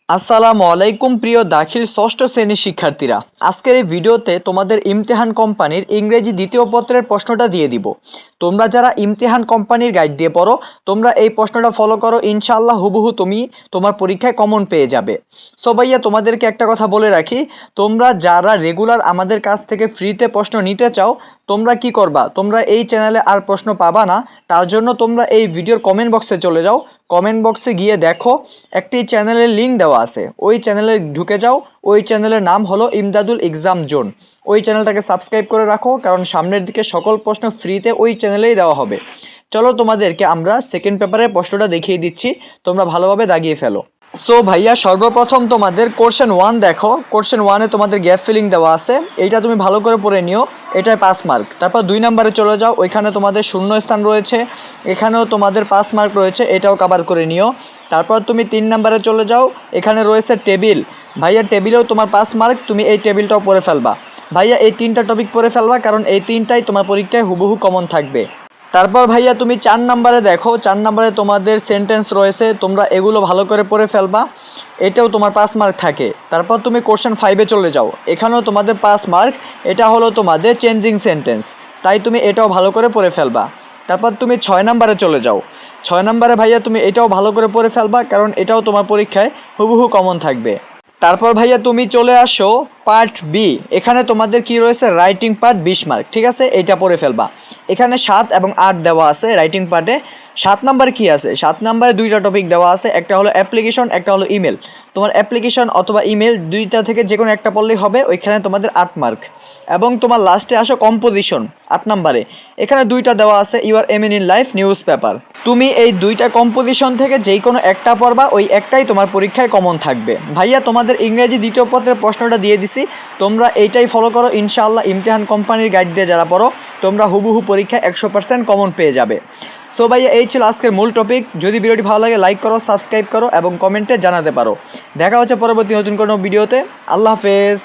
আসসালামু আলাইকুম প্রিয় দাখিল ষষ্ঠ শ্রেণীর শিক্ষার্থীরা, আজকের এই ভিডিওতে তোমাদের ইমতিহান কোম্পানির ইংরেজি দ্বিতীয় পত্রের প্রশ্নটা দিয়ে দিব। তোমরা যারা ইমতিহান কোম্পানির গাইড দিয়ে পড়ো, তোমরা এই প্রশ্নটা ফলো করো, ইনশাআল্লাহ হুবহু তুমি তোমার পরীক্ষায় কমন পেয়ে যাবে। সো ভাইয়া, তোমাদেরকে একটা কথা বলে রাখি, তোমরা যারা রেগুলার আমাদের কাছ থেকে ফ্রিতে প্রশ্ন নিতে চাও, তোমরা কি করবা, তোমরা এই চ্যানেলে আর প্রশ্ন পাবা না। তার জন্য তোমরা এই ভিডিওর কমেন্ট বক্সে চলে যাও, কমেন্ট বক্সে গিয়ে দেখো একটি চ্যানেলের লিঙ্ক দেওয়া আছে, ওই চ্যানেলে ঢুকে যাও। ওই চ্যানেলের নাম হলো ইমদাদুল এক্সাম জোন। ওই চ্যানেলটাকে সাবস্ক্রাইব করে রাখো, কারণ সামনের দিকে সকল প্রশ্ন ফ্রিতে ওই চ্যানেলেই দেওয়া হবে। চলো তোমাদেরকে আমরা সেকেন্ড পেপারের প্রশ্নটা দেখিয়ে দিচ্ছি, তোমরা ভালোভাবে দাগিয়ে ফেলো। সো ভাইয়া, সর্বপ্রথম তোমাদের কোশ্চেন 1 দেখো। কোশ্চেন 1-এ তোমাদের গ্যাপ ফিলিং দেওয়া আছে, এইটা তুমি ভালো করে পড়ে নিও, এটায় 5 মার্ক। তারপর 2 নম্বরে চলে যাও, ওইখানে তোমাদের শূন্য স্থান রয়েছে, এখানেও তোমাদের 5 মার্ক রয়েছে, এটাও কভার করে নিও। তারপর তুমি 3 নম্বরে চলে যাও, এখানে রয়েছে টেবিল। ভাইয়া, টেবিলেও তোমার 5 মার্ক, তুমি এই টেবিলটাও পড়ে ফেলবা। ভাইয়া, এই 3টা টপিক পড়ে ফেলবা, কারণ এই 3টাই তোমার পরীক্ষায় হুবহু কমন থাকবে। তারপর ভাইয়া তুমি 4 নম্বরে দেখো, 4 নম্বরে তোমাদের সেন্টেন্স রয়েছে, তোমরা এগুলো ভালো করে পড়ে ফেলবা, এটাও তোমার 5 মার্ক থাকে। তারপর তুমি কোশ্চেন 5-এ চলে যাও, এখানেও তোমাদের 5 মার্ক, এটা হলো তোমাদের চেঞ্জিং সেন্টেন্স, তাই তুমি এটাও ভালো করে পড়ে ফেলবা। তারপর তুমি 6 নম্বরে চলে যাও, 6 নম্বরে ভাইয়া তুমি এটাও ভালো করে পড়ে ফেলবা, কারণ এটাও তোমার পরীক্ষায় হুবহু কমন থাকবে। তারপর ভাইয়া তুমি চলে আসো পার্ট বি, এখানে তোমাদের কি রয়েছে, রাইটিং পার্ট 20 মার্ক, ঠিক আছে, এইটা পড়ে ফেলবা। এখানে 7 এবং 8 দেওয়া আছে রাইটিং পার্টে। 7 নাম্বার কি আছে, 7 নাম্বারে 2টা টপিক দেওয়া আছে, একটা হলো অ্যাপ্লিকেশন, একটা হলো ইমেল। তোমার অ্যাপ্লিকেশন অথবা ইমেল দুইটা থেকে যে কোনো একটা পড়লেই হবে, ওইখানে তোমাদের 8 মার্ক। এবং তোমার লাস্টে আসো কম্পোজিশন 8 নাম্বারে, এখানে 2টা দেওয়া আছে, your aim in life newspaper. তুমি এই 2টা কম্পোজিশন থেকে যেই কোনো একটা পড়বা, ওই একটাই তোমার পরীক্ষায় কমন থাকবে। ভাইয়া, তোমাদের ইংরেজি দ্বিতীয় পত্রের প্রশ্নটা দিয়ে দিছি, তোমরা এইটাই ফলো করো, ইনশাআল্লাহ ইমতিহান কোম্পানির গাইড দিয়ে যারা পড়ো, তোমরা হুবহু পরীক্ষায় 100% কমন পেয়ে যাবে। সো ভাইয়া, এই ছিল আজকের মূল টপিক। যদি ভিডিওটি ভালো লাগে লাইক করো, সাবস্ক্রাইব করো এবং কমেন্টে জানাতে পারো। দেখা হচ্ছে পরবর্তী নতুন কোনো ভিডিওতে। আল্লাহ হাফেজ।